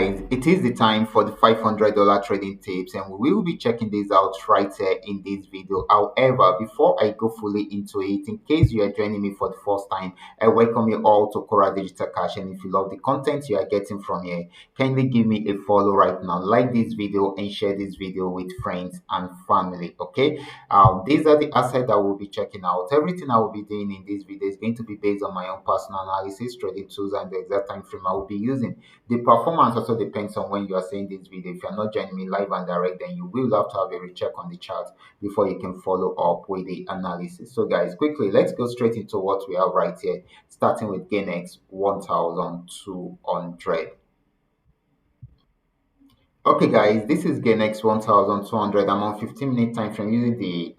guys, it is the time for the $500 trading tips, and we will be checking this out right here in this video. However, before I go fully into it, in case you are joining me for the first time, I welcome you all to Qora Digital Cash. And if you love the content you are getting from here, kindly give me a follow right now, like this video and share this video with friends and family. Okay, these are the assets that we'll be checking out. Everything I will be doing in this video is going to be based on my own personal analysis, trading tools, and the exact time frame I will be using. The performance also depends on when you are seeing this video. If you're not joining me live and direct, then you will have to have a recheck on the chart before you can follow up with the analysis. So guys, quickly, let's go straight into what we have right here, starting with GainX 1200. Okay guys, this is GainX 1200. I'm on 15-minute time frame using the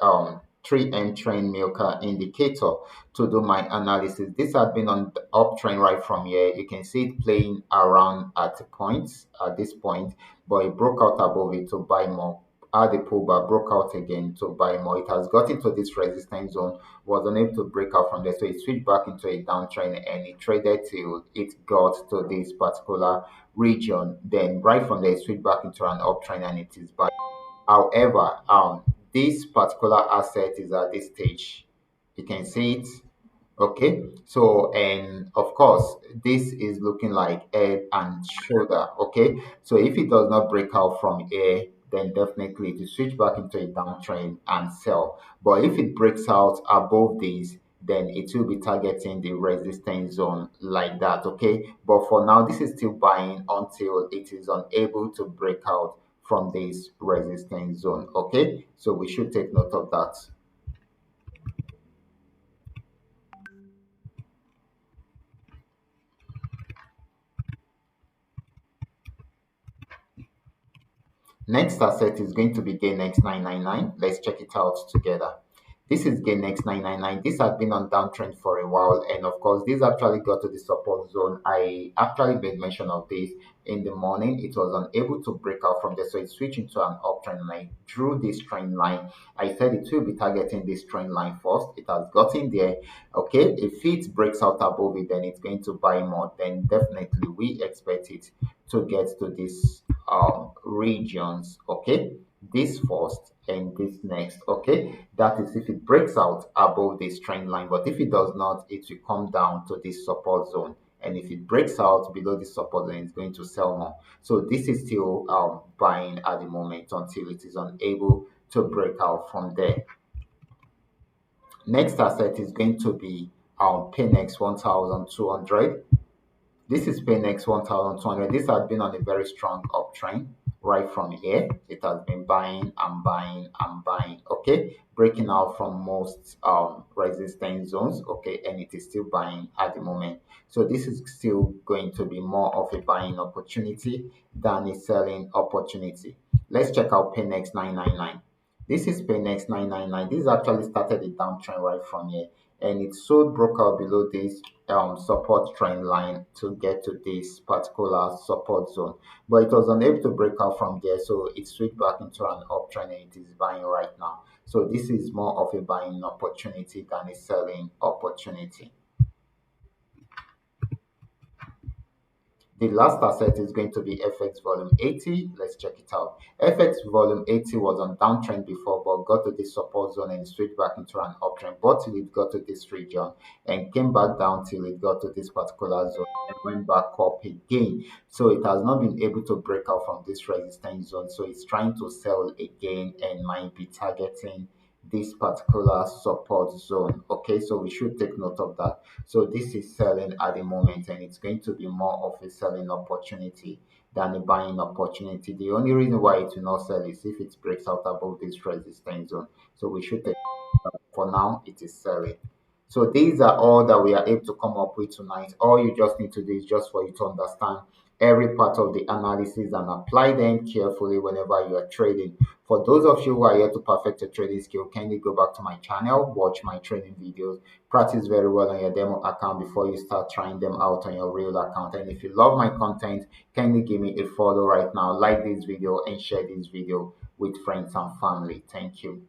3M trend milker indicator to do my analysis. This had been on the uptrend right from here. You can see it playing around at this point, but it broke out above it to buy more. Had the pullback, broke out again to buy more. It has got into this resistance zone, was unable to break out from there, so it switched back into a downtrend and it traded till it got to this particular region. Then right from there, it switched back into an uptrend and it is back. However, this particular asset is at this stage. You can see it. Okay, so and of course, this is looking like head and shoulder. Okay, so if it does not break out from here, then definitely to switch back into a downtrend and sell. But if it breaks out above this, then it will be targeting the resistance zone like that. Okay, but for now, this is still buying until it is unable to break out from this resistance zone. Okay, so we should take note of that. Next asset is going to be GainX 999. Let's check it out together. This is GainX 999. This has been on downtrend for a while, and of course, this actually got to the support zone. I actually made mention of this in the morning. It was unable to break out from there, so it switched into an uptrend line. Drew this trend line. I said it will be targeting this trend line first. It has gotten there. Okay, if it breaks out above it, then it's going to buy more. Then definitely we expect it to get to this regions. Okay, this first and this next. Okay, that is if it breaks out above this trend line, but if it does not, it will come down to this support zone, and if it breaks out below this support zone, it's going to sell more. So this is still buying at the moment until it is unable to break out from there. Next asset is going to be PNX 1200. This is PNX 1200. This has been on a very strong uptrend right from here. It has been buying and buying and buying. Okay, breaking out from most resistance zones. Okay, and it is still buying at the moment. So this is still going to be more of a buying opportunity than a selling opportunity. Let's check out PNX 999. This is PNX 999. This actually started a downtrend right from here, and it sold broke out below this support trend line to get to this particular support zone, but it was unable to break out from there, so it switched back into an uptrend and it is buying right now. So this is more of a buying opportunity than a selling opportunity. The last asset is going to be FX volume 80. Let's check it out. FX volume 80 was on downtrend before, but got to this support zone and switched back into an uptrend, but till it got to this region and came back down till it got to this particular zone and went back up again. So it has not been able to break out from this resistance zone. So it's trying to sell again and might be targeting this particular support zone. Okay, so we should take note of that. So this is selling at the moment, and it's going to be more of a selling opportunity than a buying opportunity. The only reason why it will not sell is if it breaks out above this resistance zone. So we should take, for now it is selling. So these are all that we are able to come up with tonight. All you just need to do is just for you to understand every part of the analysis and apply them carefully whenever you are trading. For those of you who are here to perfect your trading skill, kindly go back to my channel, watch my training videos, practice very well on your demo account before you start trying them out on your real account. And if you love my content, kindly give me a follow right now, like this video and share this video with friends and family. Thank you.